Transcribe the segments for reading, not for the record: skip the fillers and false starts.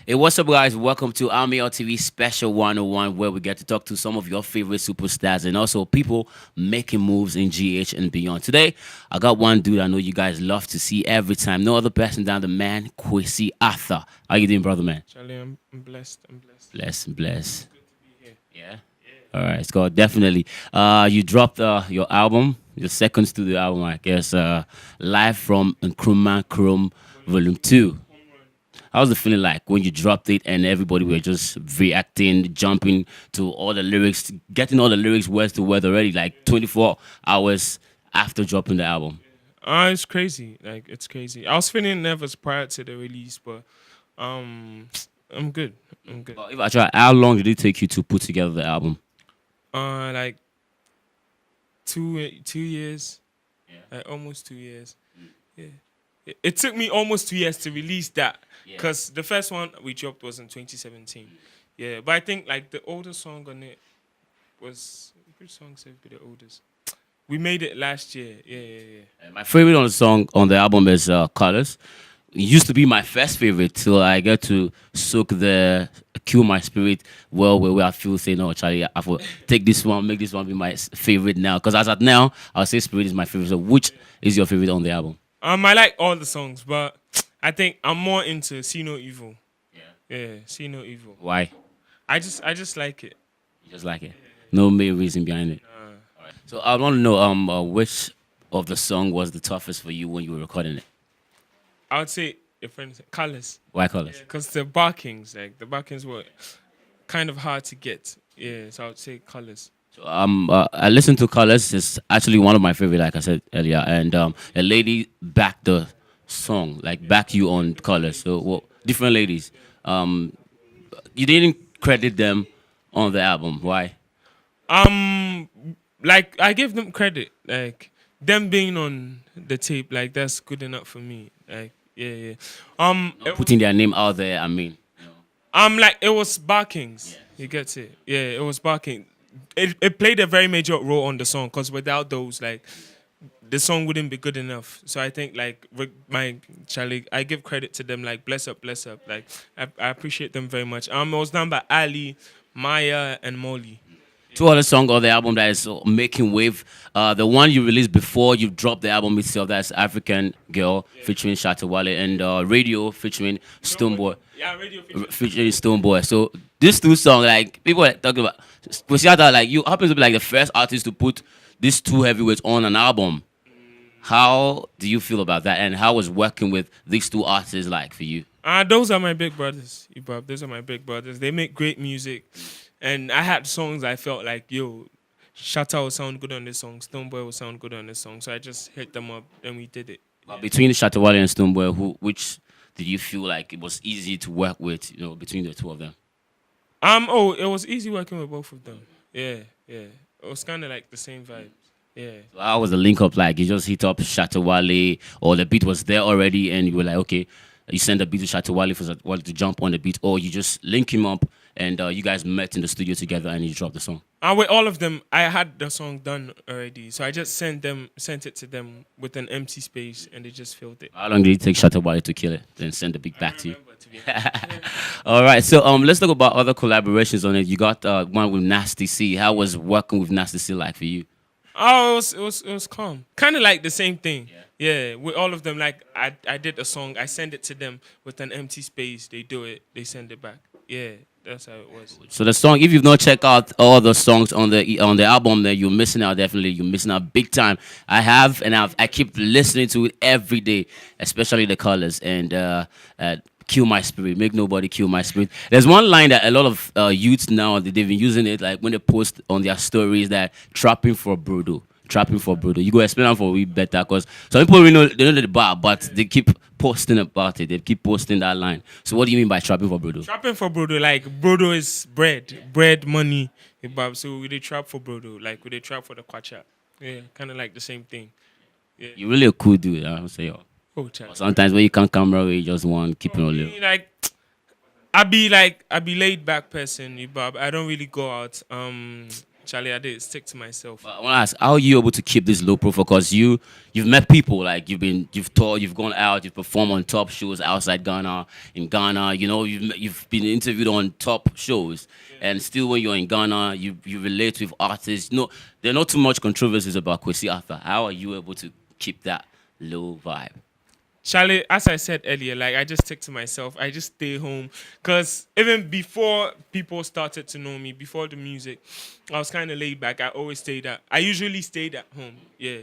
Hey, what's up, guys? Welcome to Army TV Special 101, where we get to talk to some of your favorite superstars and also people making moves in GH and beyond. Today, I got one dude I know you guys love to see every time. No other person than the man, Kwesi Arthur. How you doing, brother, man? Charlie, I'm blessed. I'm blessed. Bless, bless. Good to be here. Yeah. All right, Scott. Definitely. You dropped your album, your second studio album, I guess. Live from Nkrumah Chrome Volume 2. Home run. How's the feeling like when you dropped it and everybody were just reacting, jumping to all the lyrics, getting all the lyrics word to word already, like 24 hours after dropping the album? It's crazy. Like it's crazy. I was feeling nervous prior to the release, but um, I'm good. I'm good. But if I try, how long did it take you to put together the album? Like 2 years. Like almost 2 years. Yeah. It took me almost 2 years to release that, because the first one we dropped was in 2017. Yeah, but I think like the oldest song on it was, which song said be the oldest? We made it last year. Yeah. My favorite on the song on the album is Colors. It used to be my first favorite till I get to soak the cue my spirit well where I feel say no Charlie I will take this one, make this one be my favorite now, because as at now I'll say Spirit is my favorite. So which is your favorite on the album? I like all the songs, but I think I'm more into See No Evil. Yeah, See No Evil. Why? I just like it. You just like it. No main reason behind it. So I want to know which of the song was the toughest for you when you were recording it? I would say your friend said Colors, Why Colors? because the barkings were kind of hard to get. Yeah, so I would say Colors. So, I listened to Colors. It's actually one of my favorite, like I said earlier. And a lady backed the song, like back you on Colors. So well, different ladies. You didn't credit them on the album. Why? Um, like I give them credit, like them being on the tape, like that's good enough for me. Like yeah. Putting their name out there. I mean, Like it was barkings. You get it? Yeah, it was barking. It played a very major role on the song, because without those, like, the song wouldn't be good enough. So I think like with my Charlie, I give credit to them. Like bless up. Like I appreciate them very much. It was done by Ali, Maya, and Molly. two other songs on the album that is making wave. The one you released before you dropped the album itself, that's African Girl featuring Shattawale, and Radio featuring Stonebwoy. Yeah, radio feature. Featuring Stonebwoy. So these two songs, like people are talking about, Kwesi Arthur, like you happen to be like the first artist to put these two heavyweights on an album. How do you feel about that, and how was working with these two artists like for you? Those are my big brothers, Ibab. Those are my big brothers. They make great music, and I had songs I felt like, yo, Shatta will sound good on this song, Stonebwoy will sound good on this song. So I just hit them up, and we did it. Between Shattawale and Stonebwoy, which did you feel like it was easy to work with? You know, between the two of them. It was easy working with both of them. Yeah. It was kind of like the same vibe. Yeah. So how was the link up like? You just hit up Shattawale, or the beat was there already, and you were like, okay, you send the beat to Shattawale for Shattawale to jump on the beat, or you just link him up and you guys met in the studio together and you dropped the song. And with all of them, I had the song done already, so I just sent it to them with an empty space, and they just filled it. How long did it take Shattawale to kill it, then send the beat back to you? Remember, to be honest. All right, so let's talk about other collaborations on it. You got one with Nasty C. How was working with Nasty C like for you? Oh, it was calm. Kind of like the same thing. Yeah, with all of them, like I did a song, I send it to them with an empty space. They do it, they send it back. Yeah, that's how it was. So the song, if you've not checked out all the songs on the album, then you're missing out. Definitely, you're missing out big time. I have, and I keep listening to it every day, especially the colors and kill my spirit. Make nobody kill my spirit. There's one line that a lot of youths now they've been using it, like when they post on their stories that trapping for Brudo. Trapping for Brudo. You go explain that for we better, because some people really know they know the bar, but they keep posting about it. They keep posting that line. So what do you mean by trapping for Brudo? Trapping for Brodo, like Brodo is bread, money. Ibab. So we did trap for Brodo, like we did trap for the kwacha. Yeah, kind of like the same thing. You're really a cool dude, I would say. Oh, child. Sometimes when you can't camera, you just want keep it on little. Like I be laid back person, Ibab. I don't really go out. Charlie, I did stick to myself. I want to ask, how are you able to keep this low profile? Because you've met people, like you've taught, you've gone out, you've performed on top shows outside Ghana, in Ghana. You know, you've been interviewed on top shows, and still when you're in Ghana, you relate with artists. No, there are not too much controversies about Kwesi Arthur. How are you able to keep that low vibe? Charlie, as I said earlier, like I just stick to myself. I just stay home. Cause even before people started to know me, before the music, I was kind of laid back. I usually stayed at home. Yeah.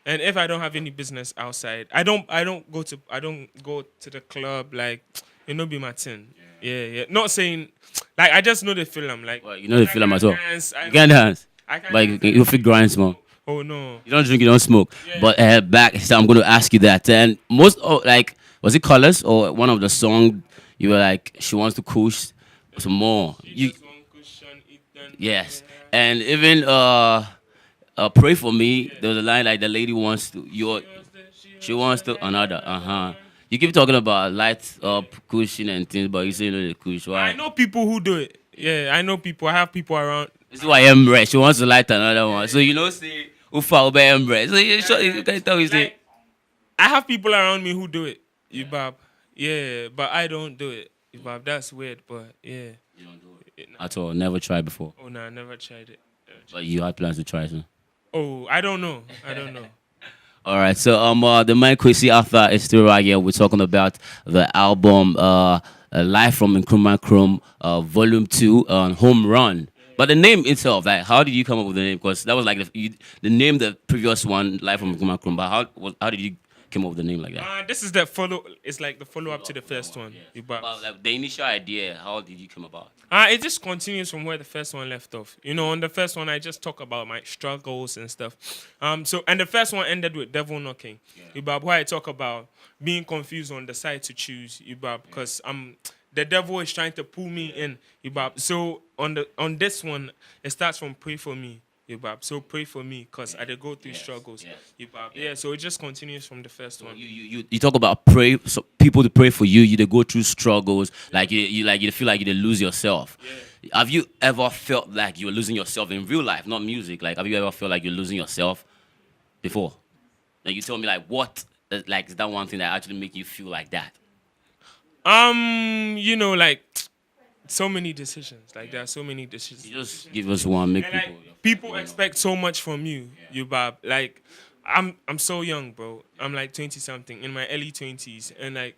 And if I don't have any business outside, I don't go to the club, like it no be my thing. Yeah, yeah. Not saying like I just know the film. Like Well, you know the film I as well. dance, You can dance, I can but dance. you feel grind small. Oh no. You don't drink, you don't smoke. But back, so I'm going to ask you that. And most, like, was it Colors or one of the song you were like, she wants to push some more? You, Just one cushion, eat then. yes. And even Pray For Me, there was a line like the lady wants to, she wants to, another. You keep talking about light up, cushion and things, but you say no, the cushion. I Why? know people who do it. Yeah, I know people. I have people around. This is why Embrace. She wants to light another one. So you know, say, Ufa Obe Embrace. So you can tell you say, Like, I have people around me who do it. Ibab. Yeah, but I don't do it. Ibab. That's weird, but yeah. at all, never tried before. Oh no, I never tried it. But you had plans to try soon. Oh, I don't know. I don't know. All right, so the man Kwesi Arthur is still right here. We're talking about the album Live from Nkrumah Chrome, Volume 2, Home Run. But the name itself, like, how did you come up with the name? Because that was like the name, the previous one, Live from Nkrumah Chrome. But how did you come up with the name like that? This is the follow. It's like the follow up to the first one. Ibab. But like, the initial idea, how did you come about? It just continues from where the first one left off. You know, on the first one, I just talk about my struggles and stuff. And the first one ended with Devil Knocking. Ibab, where I talk about being confused on the side to choose. Ibab, because the devil is trying to pull me in. Ibab. So on this one, it starts from Pray For Me. Ibab. So pray for me, because I did go through struggles. Ibab. Yeah, so it just continues from the first one. You talk about pray, so people to pray for you. You they go through struggles, like you feel like you they lose yourself. Have you ever felt like you were losing yourself in real life, not music? Like, have you ever felt like you're losing yourself before? Like, you tell me, like, what, like, is that one thing that actually make you feel like that? You know, like so many decisions. Like there are so many decisions. You just give us one, make And people. like people expect so much from you, Bab. Like I'm so young, bro. I'm like 20 something, in my early 20s, and like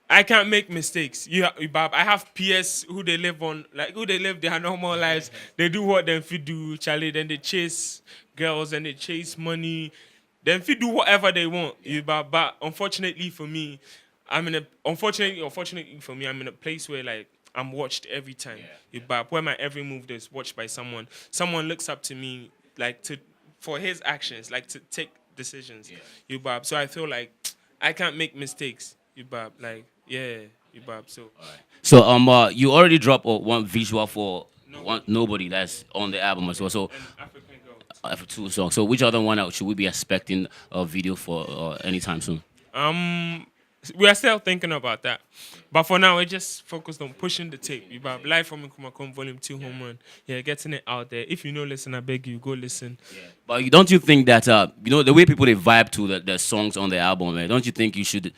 I can't make mistakes. Bab. I have peers who they live their normal lives. They do what them fit do, Charlie. Then they chase girls and they chase money. Then fit do whatever they want, Bab. But unfortunately for me, unfortunately for me, I'm in a place where like I'm watched every time. But where my every move is watched by someone. Someone looks up to me like for his actions, like to take decisions. Bab. So I feel like I can't make mistakes. Bab. Like Bab. So So you already dropped one visual for Nobody that's on the album as well. So African Girl. for 2 songs. So which other one should we be expecting a video for anytime soon? We are still thinking about that. But for now, we're just focused on pushing the tape. About Live from Nkrumah Volume 2 Home Run. Yeah, getting it out there. If you know, listen, I beg you, go listen. But don't you think that the way people they vibe to the songs on the album, man, don't you think you should,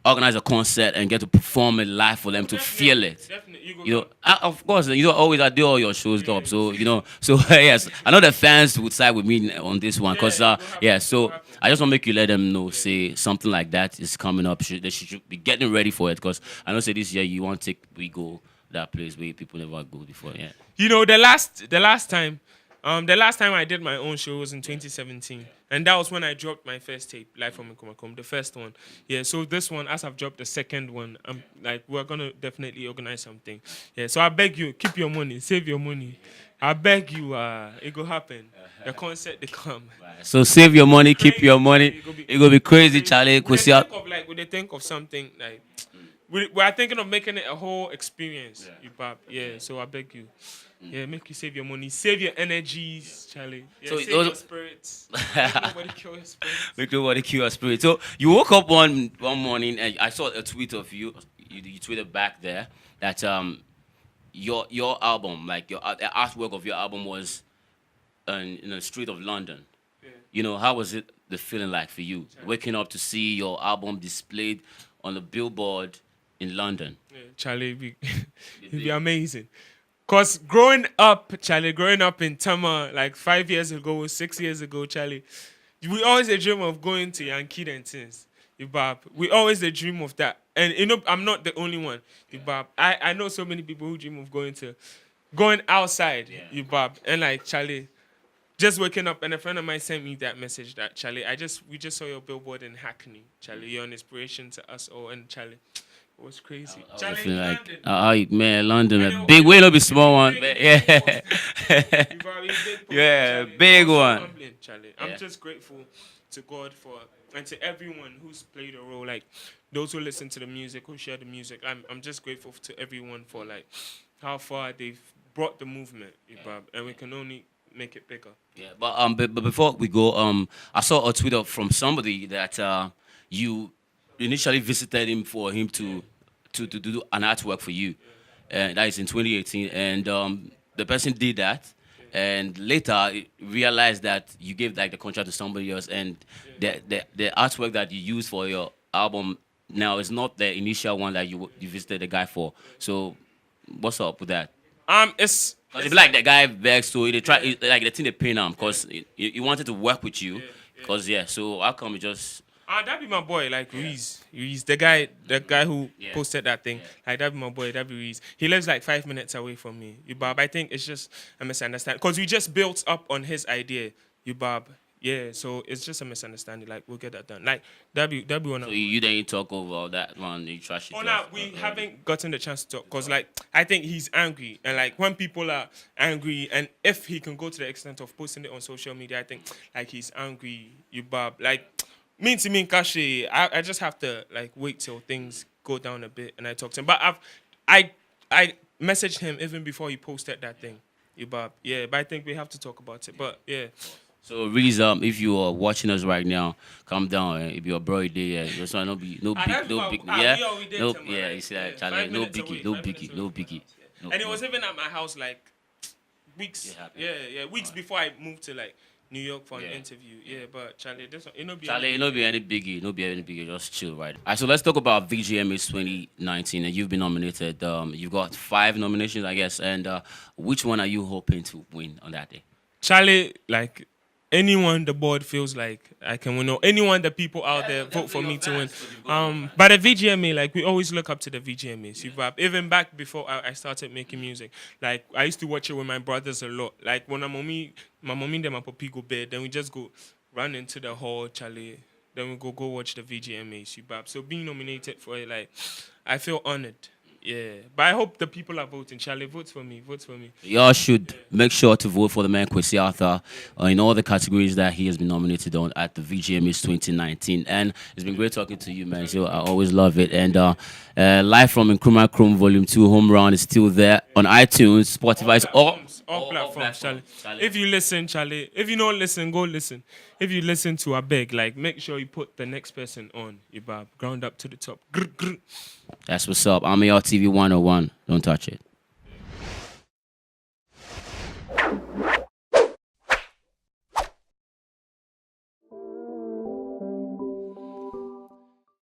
organize a concert and get to perform it live for them to feel it? Definitely. Of course, always I do all your shows up. So so yes, I know the fans would side with me on this one, because so I just want to make you let them know, say something like that is coming up. They should be getting ready for it, because I know say this year you want to we go that place where people never go before. Yeah. The last time I did my own show was in 2017, and that was when I dropped my first tape, Live from Nkrumah, the first one. Yeah, so this one, as I've dropped the second one, I'm like, we're gonna definitely organize something. Yeah, so I beg you, keep your money, save your money. I beg you, it go happen. The concert they come. So save your money, keep your money. It gonna be crazy, Charlie. When they think of something like. We are thinking of making it a whole experience. Yeah, so I beg you. Yeah, make you save your money, save your energies, Charlie. Yeah, So save those- your spirits. Make nobody kill your spirits. Make nobody kill your spirit. So you woke up one morning and I saw a tweet of you. You tweeted back there that your album, like the artwork of your album was in the street of London. How was it the feeling like for you waking up to see your album displayed on the billboard in London? Yeah, Charlie, it'd be amazing. Cause growing up in Tama like 5 years ago, 6 years ago, Charlie, we always a dream of going to Yankee and things. Ibab. We always a dream of that. And I'm not the only one. Ibab. I know so many people who dream of going outside, Ibab. And like Charlie, just waking up and a friend of mine sent me that message that Charlie, we just saw your billboard in Hackney. Charlie, you're an inspiration to us all, and Charlie. It was crazy. I Charlie, feel like, London. man, London, I a know, big, I way know, not be small one, but yeah, You probably big yeah, Charlie. big It was so one. humbling, Charlie. I'm just grateful to God and to everyone who's played a role, like those who listen to the music, who share the music. I'm just grateful to everyone for like how far they've brought the movement, Ibab, and we can only make it bigger. Yeah, but before we go, I saw a tweet from somebody that you initially visited him for him to do an artwork for you, and that is in 2018, and the person did that, and later realized that you gave like the contract to somebody else, and the artwork that you used for your album now is not the initial one that you visited the guy for. So, what's up with that? It's Cause if like the guy begs, so they try like the thing they pay him because he wanted to work with you, cause so how come you just that'd be my boy, like Reese, the guy who posted that thing, like that'd be my boy, that'd be Reese. He lives like 5 minutes away from me, Yubab. I think it's just a misunderstanding, cause we just built up on his idea, Yubab. Yeah, so it's just a misunderstanding. Like we'll get that done. Like that'd be one of. so you didn't talk over all that one, you trash it. Oh no, we haven't gotten the chance to talk because like I think he's angry, and like when people are angry, and if he can go to the extent of posting it on social media, I think like he's angry, Yubab. Like me Kashi, I just have to like wait till things go down a bit and I talk to him. But I messaged him even before he posted that thing, Yubab. Yeah, but I think we have to talk about it. But yeah. So Reese, if you are watching us right now, calm down. If you're bro, just want no big, yeah, no, yeah. You see that, Charlie, no biggie. And it was even at my house like weeks, weeks before I moved to like New York for an interview. Yeah, but Charlie, this one, Charlie, no be any biggie, just chill, right? Alright, so let's talk about VGMAs 2019, and you've been nominated. You've got 5 nominations, I guess, and which one are you hoping to win on that day? Charlie, like. Anyone the board feels like I can win, or anyone the people out there vote for me to win. But the VGMA, like we always look up to the VGMAs. Even back before I started making music, like I used to watch it with my brothers a lot. Like when my mommy and my papi go bed, then we just go run into the hall, Charlie. Then we go watch the VGMAs. So being nominated for it, like I feel honored. Yeah, but I hope the people are voting. Charlie, vote for me. Y'all should make sure to vote for the man Kwesi Arthur in all the categories that he has been nominated on at the VGMAs 2019. And it's been great talking to you, man. So I always love it. And live from Nkrumah Chrome Volume 2, Home Run is still there on iTunes, Spotify, all platforms, Charlie. If you listen, Charlie, if you don't listen, go listen. If you listen to Abeg, like make sure you put the next person on, Ibab. Ground up to the top. Grr, grr. That's what's up. I'm ARTV 101. Don't touch it.